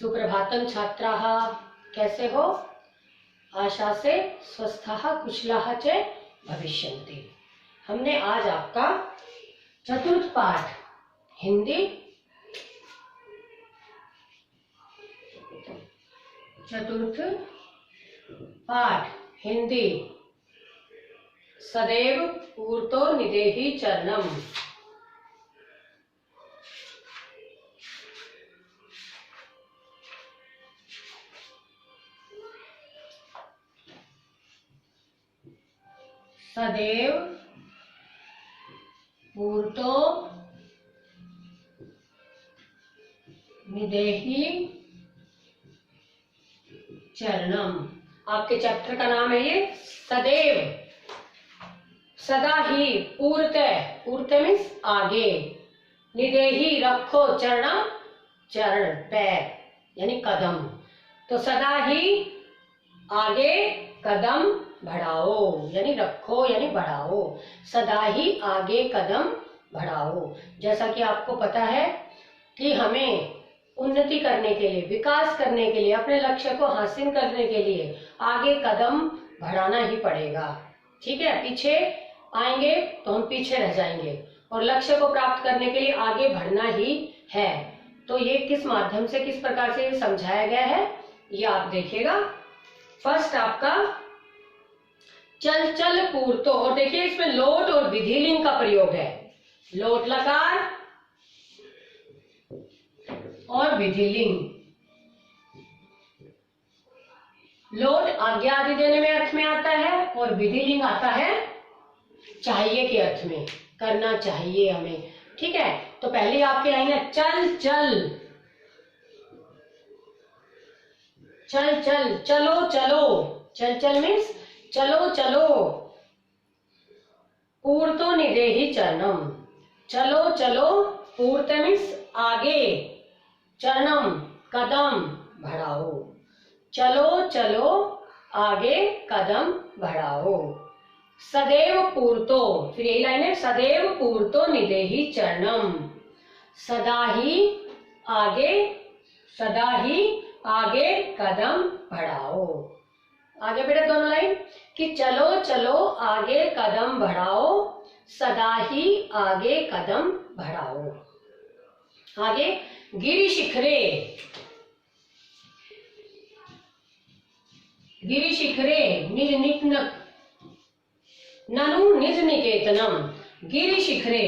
सुप्रभातं छात्राः, कैसे हो? आशा से स्वस्थः कुशलाः च भविष्यन्ति। हमने आज आपका चतुर्थ पाठ हिंदी सदैव पूर्तो निदेहि चरणम सदैव पूर्तो निदेहि चरणम। आपके चैप्टर का नाम है ये सदैव, सदा ही, पूर्त मीन्स आगे, निदेहि रखो, चरणम चरण पैर यानी कदम, तो सदा ही आगे कदम बढ़ाओ यानी रखो यानी बढ़ाओ, सदा ही आगे कदम बढ़ाओ। जैसा कि आपको पता है कि हमें उन्नति करने के लिए, विकास करने के लिए, अपने लक्ष्य को हासिल करने के लिए आगे कदम बढ़ाना ही पड़ेगा। ठीक है, पीछे आएंगे तो हम पीछे रह जाएंगे और लक्ष्य को प्राप्त करने के लिए आगे बढ़ना ही है। तो ये किस माध्यम से, किस प्रकार से समझाया गया है ये आप देखिएगा। फर्स्ट आपका चल चल पूर्तो, और देखिए इसमें लोट और विधिलिंग का प्रयोग है, लोट लकार और विधिलिंग। लोट आज्ञा आदि देने में अर्थ में आता है और विधिलिंग आता है चाहिए के अर्थ में, करना चाहिए हमें। ठीक है, तो पहली आपकी लाइन है चल चल, चल चल, चलो चलो, चल चल मीन्स चलो चलो, पूर्तो निदेहि चरणम, चलो चलो, पूर्त मीन्स आगे, चरणम कदम बढ़ाओ, चलो चलो आगे कदम बढ़ाओ। सदैव पूर्तो, फिर यही लाइन है सदैव पूर्तो निदेहि चरणम, सदा ही आगे कदम बढ़ाओ। आगे बेटा दोनों लाइन कि चलो चलो आगे कदम बढ़ाओ, सदा ही आगे कदम बढ़ाओ। आगे गिरि शिखरे, गिरि शिखरे निज ननु निज निकेतनम, गिरि शिखरे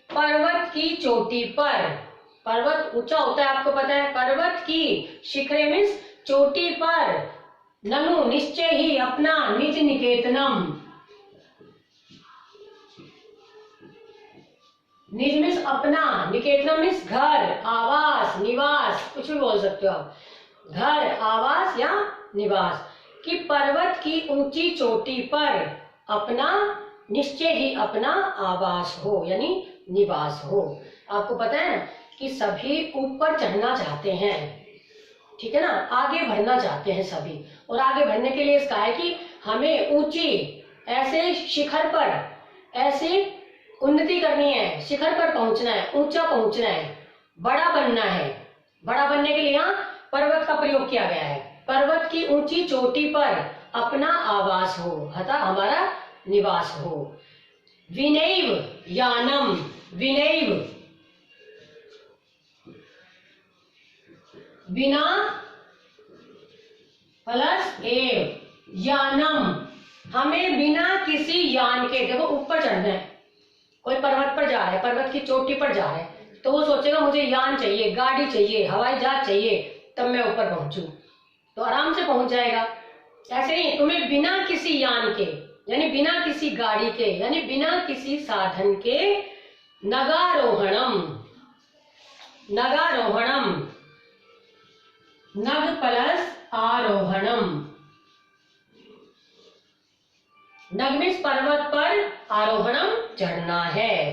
पर्वत की चोटी पर, पर्वत ऊंचा होता है आपको पता है, पर्वत की शिखरे मीन्स चोटी पर, ननु निश्चय ही, अपना, निज निकेतनम, निज मीन्स अपना, निकेतनम मीन्स घर, आवास, निवास, कुछ भी बोल सकते हो आप, घर, आवास या निवास, कि पर्वत की ऊंची चोटी पर अपना, निश्चय ही अपना आवास हो यानी निवास हो। आपको पता है ना कि सभी ऊपर चढ़ना चाहते हैं, ठीक है ना, आगे बढ़ना चाहते हैं सभी, और आगे बढ़ने के लिए इसका है कि हमें ऊंची ऐसे शिखर पर ऐसे उन्नति करनी है, शिखर पर पहुंचना है, ऊंचा पहुंचना है, बड़ा बनना है। बड़ा बनने के लिए यहाँ पर्वत का प्रयोग किया गया है, पर्वत की ऊंची चोटी पर अपना आवास हो, अतः हमारा निवास हो। विनैव यानम, विनैव बिना प्लस एव, यानम हमें बिना किसी यान के, देखो ऊपर चढ़ना है, कोई पर्वत पर जा रहा है, पर्वत की चोटी पर जा रहा है, तो वो सोचेगा मुझे यान चाहिए, गाड़ी चाहिए, हवाई जहाज चाहिए, तब मैं ऊपर पहुंचू, तो आराम से पहुंच जाएगा। ऐसे नहीं, तुम्हें बिना किसी यान के यानी बिना किसी गाड़ी के यानी बिना किसी साधन के, नगारोहणम, नगारोहणम, नग प्लस आरोहणम, नग मीन्स पर्वत पर, आरोहणम चढ़ना है,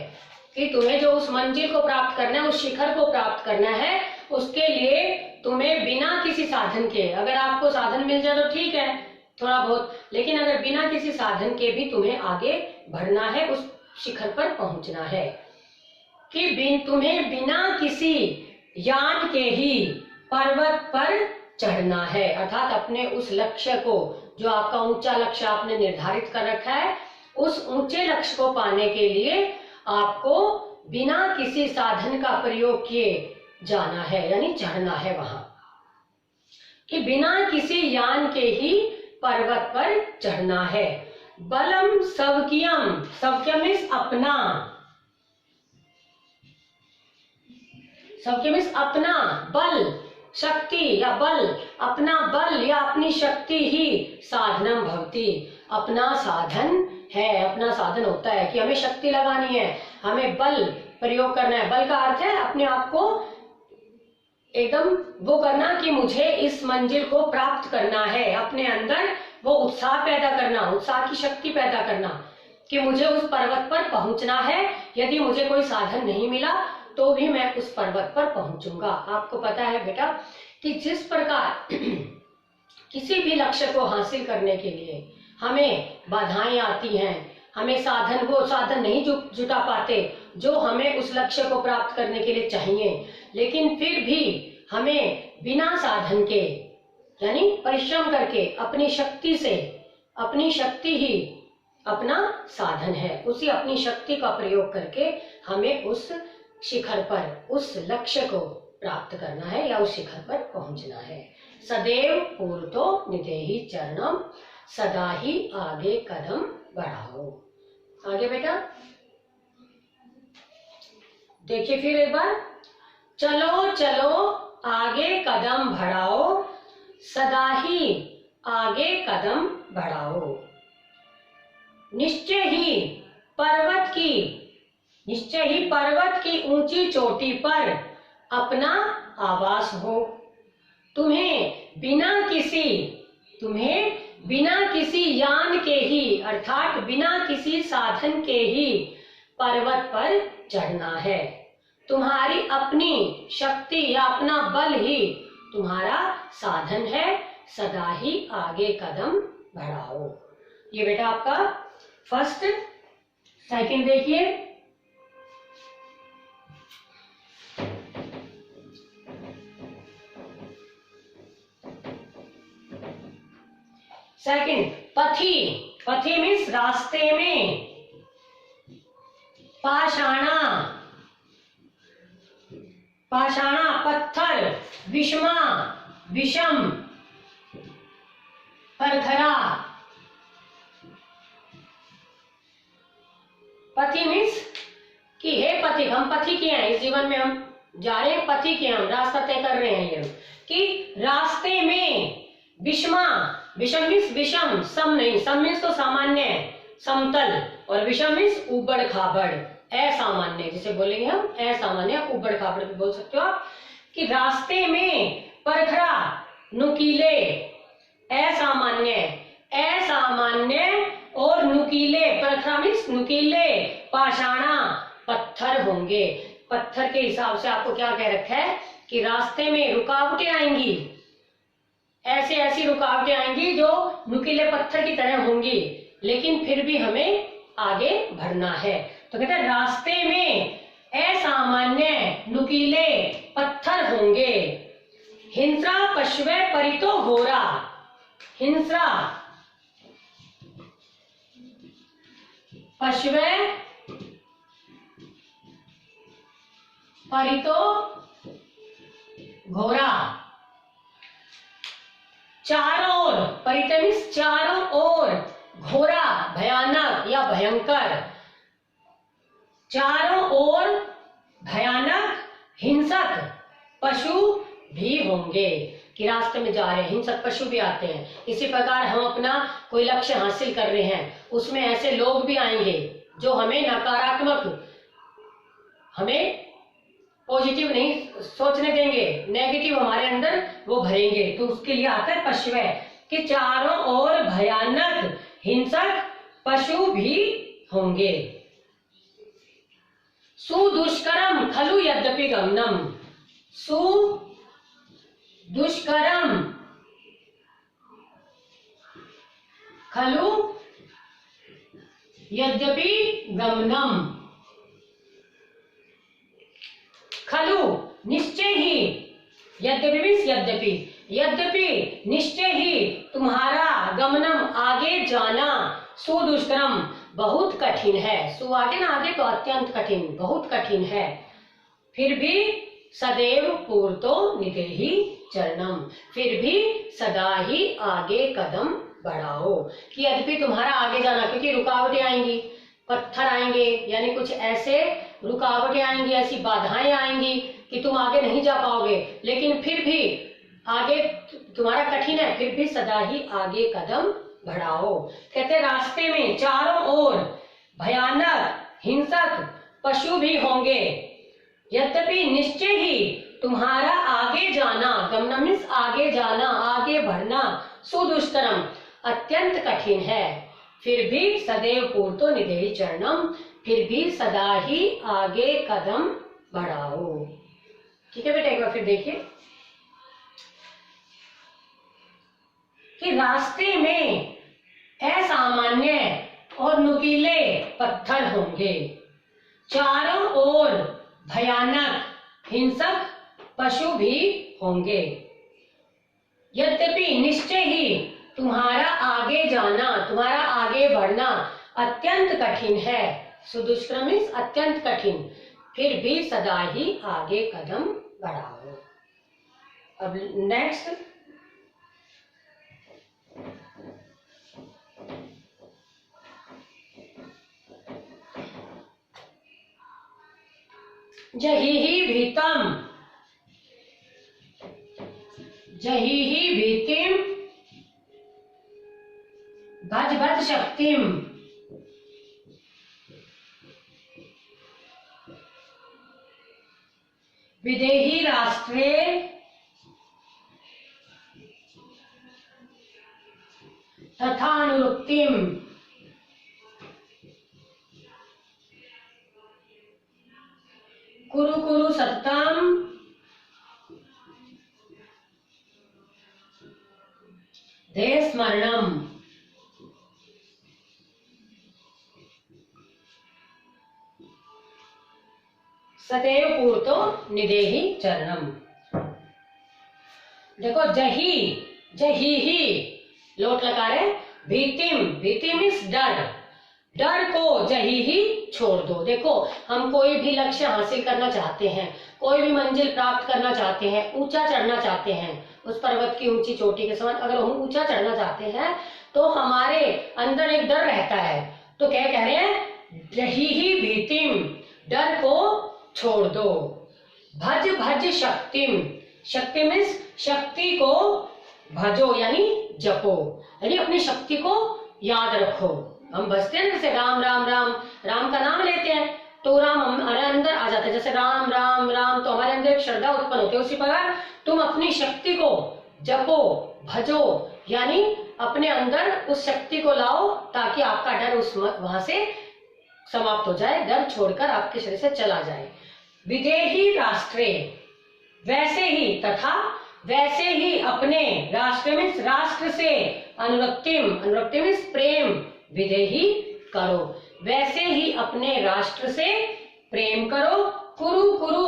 कि तुम्हें जो उस मंजिल को प्राप्त करना है, उस शिखर को प्राप्त करना है, उसके लिए तुम्हें बिना किसी साधन के, अगर आपको साधन मिल जाए तो ठीक है थोड़ा बहुत, लेकिन अगर बिना किसी साधन के भी तुम्हें आगे बढ़ना है, उस शिखर पर पहुंचना है, कि तुम्हें बिना किसी यान के ही पर्वत पर चढ़ना है, अर्थात अपने उस लक्ष्य को, जो आपका ऊंचा लक्ष्य आपने निर्धारित कर रखा है, उस ऊंचे लक्ष्य को पाने के लिए आपको बिना किसी साधन का प्रयोग किए जाना है, यानी चढ़ना है वहां, कि बिना किसी यान के ही पर्वत पर चढ़ना है। बलम सवकियम, सवकियम मीन्स अपना, सवकियम मीन्स अपना बल, शक्ति या बल, अपना बल या अपनी शक्ति ही साधनम भवति, अपना साधन है। अपना साधन होता है कि हमें शक्ति लगानी है, हमें बल प्रयोग करना है। बल का अर्थ है अपने आप को एकदम वो करना कि मुझे इस मंजिल को प्राप्त करना है, अपने अंदर वो उत्साह पैदा करना, उत्साह की शक्ति पैदा करना कि मुझे उस पर्वत पर पहुंचना है। यदि मुझे कोई साधन नहीं मिला तो भी मैं उस पर्वत पर पहुंचूंगा। आपको पता है बेटा कि जिस प्रकार किसी भी लक्ष्य को हासिल करने के लिए हमें बाधाएं आती हैं, हमें वो साधन नहीं जुटा पाते जो हमें उस लक्ष्य को प्राप्त करने के लिए चाहिए, लेकिन फिर भी हमें बिना साधन के, यानी परिश्रम करके अपनी शक्ति से, अपनी शक्ति ही अपना साधन है, उसी अपनी शक्ति का प्रयोग करके हमें उस शिखर पर, उस लक्ष्य को प्राप्त करना है या उस शिखर पर पहुंचना है। सदैव पूर्तो निदेहि चरणम, सदा ही आगे कदम बढ़ाओ। आगे बेटा देखिए फिर एक बार, चलो चलो आगे कदम बढ़ाओ, सदा ही आगे कदम बढ़ाओ। निश्चय ही पर्वत की ऊंची चोटी पर अपना आवास हो। तुम्हें बिना किसी यान के ही, अर्थात बिना किसी साधन के ही पर्वत पर चढ़ना है। तुम्हारी अपनी शक्ति या अपना बल ही तुम्हारा साधन है, सदा ही आगे कदम बढ़ाओ। ये बेटा आपका फर्स्ट। सेकंड देखिए, सेकंड पथी मीन्स रास्ते में, पाषाणा पत्थर, विषम परखरा। पथि मीन्स कि हे पथिक, हम पथि के हैं, इस जीवन में हम जा रहे हैं, पथि के हम रास्ता तय कर रहे हैं। ये कि रास्ते में विषम मीन्स विषम, सम नहीं, सम मीन्स तो सामान्य समतल, और विषम मीन्स उबड़ खाबड़, असामान्य, जिसे बोलेंगे हम असामान्य, उबड़ खाबड़ भी बोल सकते हो आप। कि रास्ते में परखरा, नुकीले, असामान्य और नुकीले, परखरा मीन्स नुकीले, पाषाणा पत्थर होंगे। पत्थर के हिसाब से आपको क्या कह रखा है कि रास्ते में रुकावटें आएंगी, ऐसी रुकावटें आएंगी जो नुकीले पत्थर की तरह होंगी, लेकिन फिर भी हमें आगे बढ़ना है। तो कहते हैं रास्ते में असामान्य नुकीले पत्थर होंगे। हिंस्रा पशवे परितो घोरा, हिंस्रा पशवे परितो घोरा। चारों ओर, परित मीन्स चारों ओर, घोरा भयानक या भयंकर, चारों ओर भयानक हिंसक पशु भी होंगे। कि रास्ते में जा रहे हैं, हिंसक पशु भी आते हैं। इसी प्रकार हम अपना कोई लक्ष्य हासिल कर रहे हैं, उसमें ऐसे लोग भी आएंगे जो हमें नकारात्मक, हमें पॉजिटिव नहीं सोचने देंगे, नेगेटिव हमारे अंदर वो भरेंगे। तो उसके लिए आता है पशवे, कि चारों ओर भयानक हिंसक पशु भी होंगे। सुदुष्करम खलु यद्यपि गमनम, सुदुष्करम खलु यद्यपि गमनम। खलु निश्चय ही, यद्यपि मीन्स यद्यपि, यद्यपि निश्चय ही तुम्हारा गमनम आगे जाना सुदुष्करम बहुत कठिन है। सु आगे ना आगे तो अत्यंत कठिन, बहुत कठिन है। फिर भी सदैव पूर्तो निदेहि चरणम, फिर भी सदा ही आगे कदम बढ़ाओ। कि यद्यपि तुम्हारा आगे जाना, क्योंकि रुकावटें आएंगी, पत्थर आएंगे, यानी कुछ ऐसे रुकावटें आएंगी, ऐसी बाधाएं आएंगी कि तुम आगे नहीं जा पाओगे, लेकिन फिर भी आगे तुम्हारा कठिन है, फिर भी सदा ही आगे कदम बढ़ाओ। कहते रास्ते में चारों ओर भयानक हिंसक पशु भी होंगे, यद्यपि निश्चय ही तुम्हारा आगे जाना, गमनम मीन्स आगे जाना, आगे बढ़ना, सुदुष्करम अत्यंत कठिन है। फिर भी सदैव पूर्तो निदेहि चरणम, फिर भी सदा ही आगे कदम बढ़ाओ। ठीक है बेटा, एक बार फिर देखिए कि रास्ते में असामान्य और नुकीले पत्थर होंगे, चारों ओर भयानक हिंसक पशु भी होंगे, यद्यपि निश्चय ही तुम्हारा आगे जाना, तुम्हारा आगे बढ़ना अत्यंत कठिन है। सुदुष्करम मीन्स अत्यंत कठिन, फिर भी सदा ही आगे कदम बढ़ाओ। अब नेक्स्ट, जहि भीतम, जहि भीतिम भज भज शक्तिम, विदेहि राष्ट्रे तथानुरुक्तिम, कुरु कुरु सत्तम ध्येय स्मरणम। सदैव पूर्तो निदेहि चरणम। देखो जही, जही ही लोट लकार है, भीतिम, भीति मीन्स डर, डर को जही ही छोड़ दो। देखो हम कोई भी लक्ष्य हासिल करना चाहते हैं, कोई भी मंजिल प्राप्त करना चाहते हैं, ऊंचा चढ़ना चाहते हैं, उस पर्वत की ऊंची चोटी के समान अगर हम ऊंचा चढ़ना चाहते हैं तो हमारे अंदर एक डर रहता है। तो क्या कह रहे हैं, जही ही भीतिम, डर को छोड़ दो, भज भज शक्तिम, शक्ति मीन्स शक्ति को भजो यानी जपो, यानी अपनी शक्ति को याद रखो। हम बसते हैं जैसे राम राम राम, राम का नाम लेते हैं तो राम हमारे अंदर आ जाता है, जैसे राम राम राम तो हमारे अंदर एक श्रद्धा उत्पन्न होती है। उसी प्रकार तुम अपनी शक्ति को जपो, भजो, यानी अपने अंदर उस शक्ति को लाओ ताकि आपका डर उस वहां से समाप्त हो जाए, डर छोड़कर आपके शरीर से चला जाए। विदेही राष्ट्रे, वैसे ही तथा वैसे ही अपने राष्ट्र में, राष्ट्र से अनुरक्तिम, अनुरक्ति मीन्स प्रेम, विदेही करो, वैसे ही अपने राष्ट्र से प्रेम करो। कुरु कुरु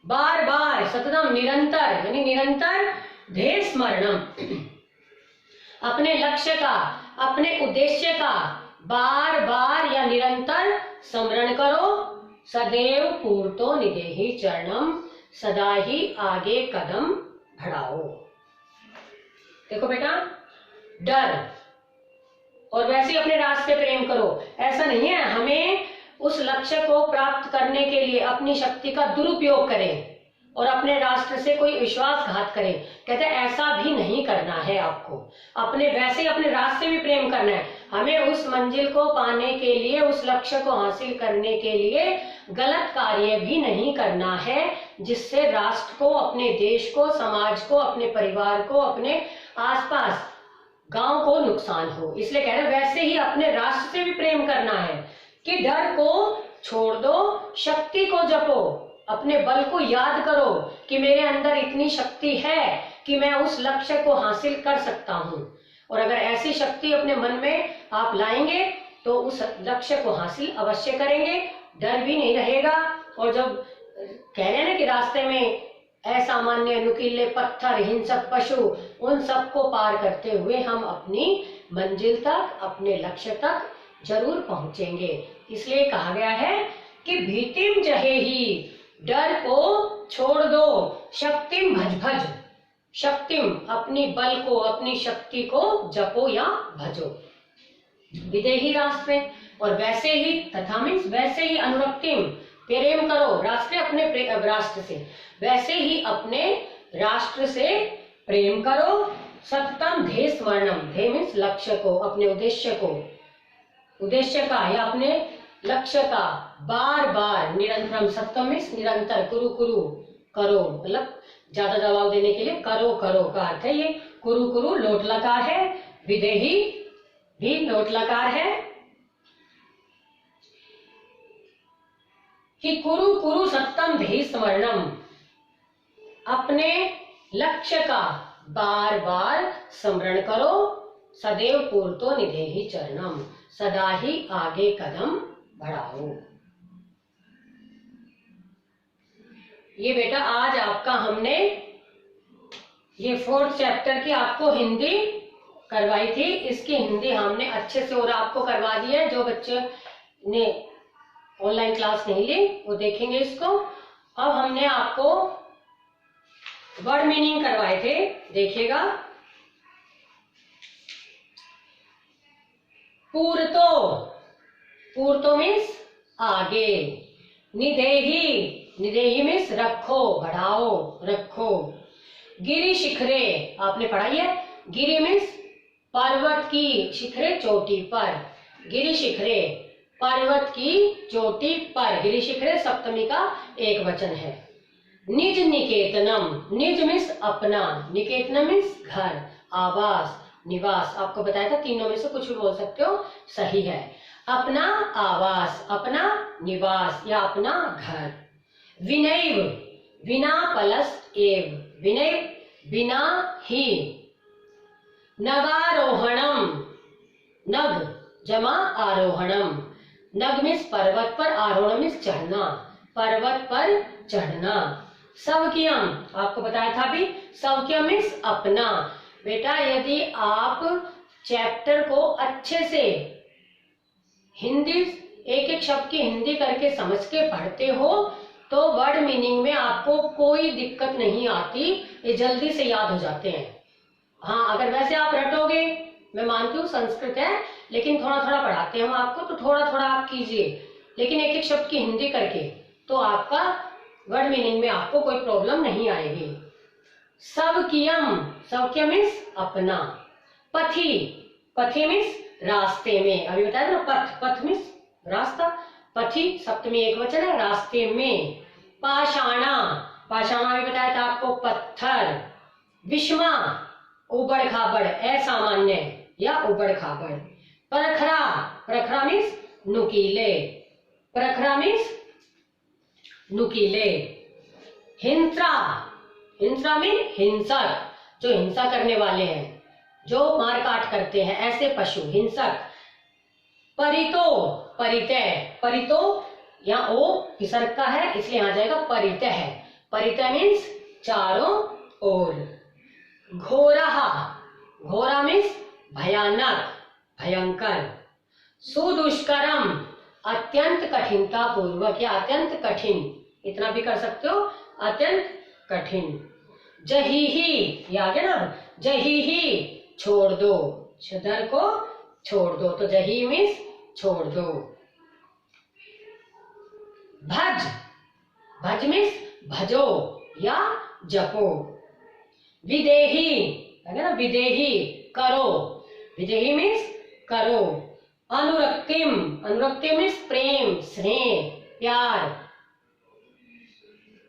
बार बार, सततम निरंतर, यानी निरंतर, ध्येय स्मरणम, अपने लक्ष्य का, अपने उद्देश्य का बार बार या निरंतर स्मरण करो। सदैव पूर्तो निदेहि चरणम, सदा ही आगे कदम बढ़ाओ। देखो बेटा, डर और वैसे ही अपने रास्ते प्रेम करो, ऐसा नहीं है हमें उस लक्ष्य को प्राप्त करने के लिए अपनी शक्ति का दुरुपयोग करें और अपने राष्ट्र से कोई विश्वासघात करें। कहते हैं ऐसा भी नहीं करना है आपको, अपने वैसे ही अपने रास्ते भी प्रेम करना है। हमें उस मंजिल को पाने के लिए, उस लक्ष्य को हासिल करने के लिए गलत कार्य भी नहीं करना है जिससे राष्ट्र को, अपने देश को, समाज को, अपने परिवार को, अपने आसपास गांव को नुकसान हो। इसलिए कह रहे वैसे ही अपने राष्ट्र से भी प्रेम करना है कि डर को छोड़ दो, शक्ति को जपो, अपने बल को याद करो कि मेरे अंदर इतनी शक्ति है कि मैं उस लक्ष्य को हासिल कर सकता हूँ। और अगर ऐसी शक्ति अपने मन में आप लाएंगे तो उस लक्ष्य को हासिल अवश्य करेंगे, डर भी नहीं रहेगा। और जब कह रहे हैं ना कि रास्ते में असामान्य नुकीले पत्थर, हिंसक पशु, उन सबको पार करते हुए हम अपनी मंजिल तक, अपने लक्ष्य तक जरूर पहुंचेंगे। इसलिए कहा गया है कि भीतिम जहेही, डर को छोड़ दो, शक्तिम भज भज, शक्तिम अपनी बल को, अपनी शक्ति को जपो या भजो। विदेही राष्ट्र, और वैसे ही, तथा मीन्स वैसे ही, अनुरक्तिम प्रेम करो, राष्ट्र अपने राष्ट्र से, वैसे ही अपने राष्ट्र से प्रेम करो। सततम ध्येय स्मरणम, ध्येय मीन्स लक्ष्य को, अपने उद्देश्य को, उद्देश्य का या अपने लक्ष्य का बार बार, निरंतरम, सततम मीन्स निरंतर, कुरु कुरु करो, मतलब ज्यादा जवाब देने के लिए करो करो का अर्थ है ये। कुरु कुरु लोट लकार है, विदेही भी लोट लकार है, कि कुरु कुरु सततम ध्येय स्मरणम, अपने लक्ष्य का बार बार स्मरण करो। सदैव पूर्तो निधेहि चरणम, सदा ही आगे कदम बढ़ाओ। ये बेटा आज आपका हमने ये 4th चैप्टर की आपको हिंदी करवाई थी। इसकी हिंदी हमने अच्छे से और आपको करवा दी है। जो बच्चे ने ऑनलाइन क्लास नहीं ली वो देखेंगे इसको। अब हमने आपको वर्ड मीनिंग करवाए थे, देखिएगा। पूर्तो, पूर्तो मीन्स आगे, निदेही, निदेही मीन्स रखो, बढ़ाओ, रखो। गिरि शिखरे, आपने पढ़ाई है, गिरि मीन्स पर्वत की, शिखरे चोटी पर, गिरि शिखरे पर्वत की चोटी पर, गिरि शिखरे सप्तमी का एक वचन है। निज निकेतनम, निज मीन्स अपना, निकेतनम मीन्स घर, आवास, निवास। आपको बताया था तीनों में से कुछ भी बोल सकते हो, सही है। अपना आवास, अपना निवास या अपना घर। विनैव, बिना प्लस एव, विनैव बिना ही। नगारोहणम, नग जमा आरोहणम, नग मीन्स पर्वत पर, आरोहण मीन्स चढ़ना, पर्वत पर चढ़ना। सवकियम, आपको बताया था भी, सवकियम मीन्स अपना। बेटा यदि आप चैप्टर को अच्छे से हिंदी, एक एक शब्द की हिंदी करके समझ के पढ़ते हो तो वर्ड मीनिंग में आपको कोई दिक्कत नहीं आती, ये जल्दी से याद हो जाते हैं। हाँ, अगर वैसे आप रटोगे, मैं मानती हूँ संस्कृत है लेकिन थोड़ा थोड़ा पढ़ाते हैं हम आपको, तो थोड़ा थोड़ा आप कीजिए, लेकिन एक एक शब्द की हिंदी करके तो आपका वर्ड मीनिंग में आपको कोई प्रॉब्लम नहीं आएगी। सवकियम, सवकियम मीन्स अपना। पथि, पथि मीन्स रास्ते में, अभी बताया ना, पथ, पथ मीन्स रास्ता, पथि सप्तमी एक वचन है, रास्ते में। पाषाणा, पाषाणा भी बताया था आपको, पत्थर। विषमा, उबड़ खाबड़, असामान्य या उबड़ खाबड़। परखरा, परखरा मीन्स नुकीले, परखरा मीन्स नुकीले। हिंसा, हिंसा मीन हिंसक, जो हिंसा करने वाले हैं, जो मार काट करते हैं, ऐसे पशु, हिंसक। परितो, परितय, परितो यहाँ ओ विसर्ग का है इसलिए यहाँ जाएगा परितय है, परितय मीन्स चारों ओर। घोरहा, घोरा मीन्स भयानक, भयंकर। सुदुष्करम, अत्यंत कठिनता पूर्वक या अत्यंत कठिन, इतना भी कर सकते हो, अत्यंत कठिन। जहीही, ये आ गया ना, जहीही छोड़ दो, डर को छोड़ दो, तो जही मीन्स छोड़ दो। भज, भज मीन्स भजो या जपो। विदेही, है ना, विदेही करो, विदेही मीन्स करो। अनुरक्तिम, अनुरक्तिम मीन्स प्रेम, स्नेह, प्यार।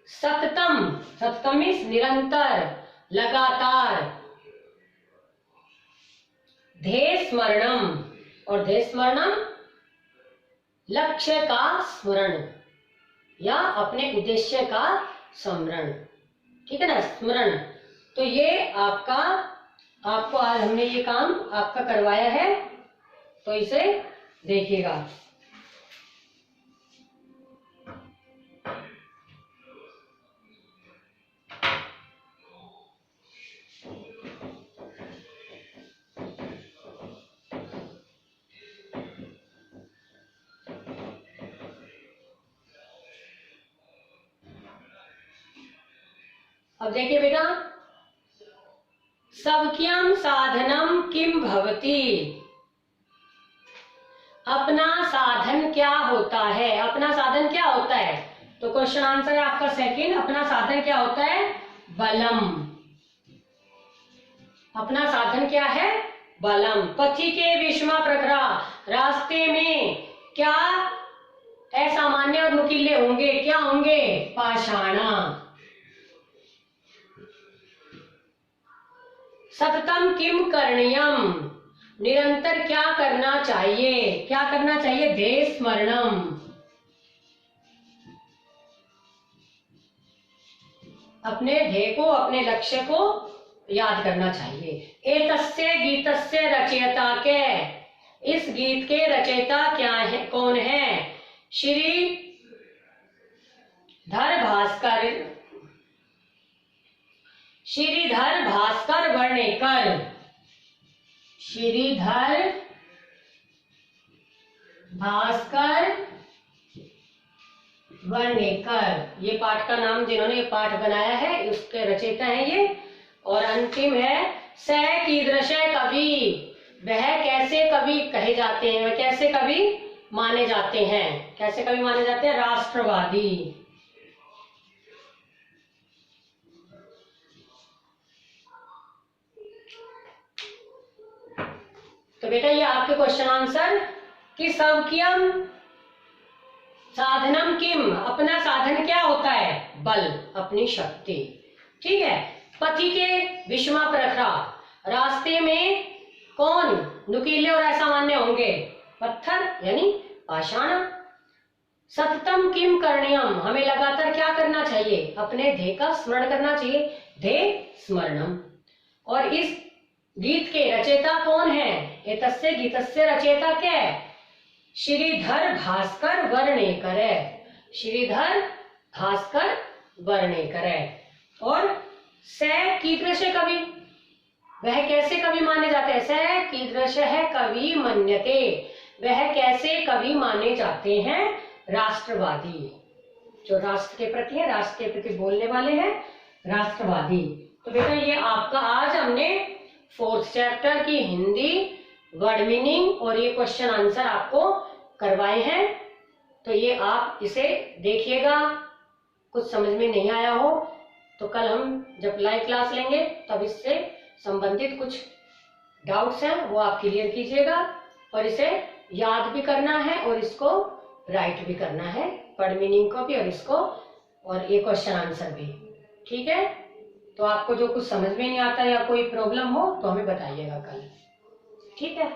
सततम, सततम मीन्स निरंतर, लगातार। ध्येय स्मरणम, और ध्येय स्मरणम लक्ष्य का स्मरण या अपने उद्देश्य का स्मरण, ठीक है ना, स्मरण। तो ये आपका, आपको आज हमने ये काम आपका करवाया है, तो इसे देखिएगा। अब देखिए बेटा, सवक्यम साधनम किम भवति, अपना साधन क्या होता है, अपना साधन क्या होता है। तो क्वेश्चन आंसर है आपका सेकंड, अपना साधन क्या होता है, बलम। अपना साधन क्या है, बलम। पथिके विषमा प्रखरा, रास्ते में क्या असामान्य और नुकीले होंगे, क्या होंगे, पाषाणा। सततम किम करणीयम, निरंतर क्या करना चाहिए, क्या करना चाहिए, ध्येय स्मरणम। अपने ध्येय को, अपने लक्ष्य को याद करना चाहिए। एतस्य गीतस्य रचयिता के, इस गीत के रचयिता क्या है, कौन है, श्रीधर भास्कर, श्रीधर भास्कर वर्णेकर, श्रीधर भास्कर वर्णेकर, ये पाठ का नाम, जिन्होंने ये पाठ बनाया है उसके रचयिता हैं ये। और अंतिम है स कीदृश कवि, वह कैसे कवि कहे जाते हैं, वह कैसे कवि माने जाते हैं, कैसे कवि माने जाते हैं, राष्ट्रवादी। तो बेटा ये आपके क्वेश्चन आंसर कि सवक्यम साधनम किम, अपना साधन क्या होता है, बल, अपनी शक्ति। ठीक है। पथिके विषमा प्रखरा, रास्ते में कौन नुकीले और असामान्य होंगे, पत्थर यानी पाषाण। सततम किम करणीयम, हमें लगातार क्या करना चाहिए, अपने ध्येय का स्मरण करना चाहिए, ध्येय स्मरणम। और इस गीत के रचयिता कौन है, एतस्य गीतस्य रचयिता क्या है, श्रीधर भास्कर वर्णेकर है, श्रीधर भास्कर वर्णेकर है। और स कीदृश कवि, वह कैसे कवि माने जाते हैं, स कीदृश है कवि मन्यते, वह कैसे कवि माने जाते हैं, राष्ट्रवादी, जो राष्ट्र के प्रति है, राष्ट्र के प्रति बोलने वाले हैं, राष्ट्रवादी। तो बेटा ये आपका आज हमने 4th चैप्टर की हिंदी वर्ड मीनिंग और ये क्वेश्चन आंसर आपको करवाए हैं। तो ये आप इसे देखिएगा, कुछ समझ में नहीं आया हो तो कल हम जब लाइव क्लास लेंगे तब इससे संबंधित कुछ डाउट्स हैं वो आप क्लियर कीजिएगा। और इसे याद भी करना है और इसको राइट भी करना है, वर्ड मीनिंग को भी और इसको, और ये क्वेश्चन आंसर भी। ठीक है। तो आपको जो कुछ समझ में नहीं आता या कोई प्रॉब्लम हो तो हमें बताइएगा कल। ठीक है।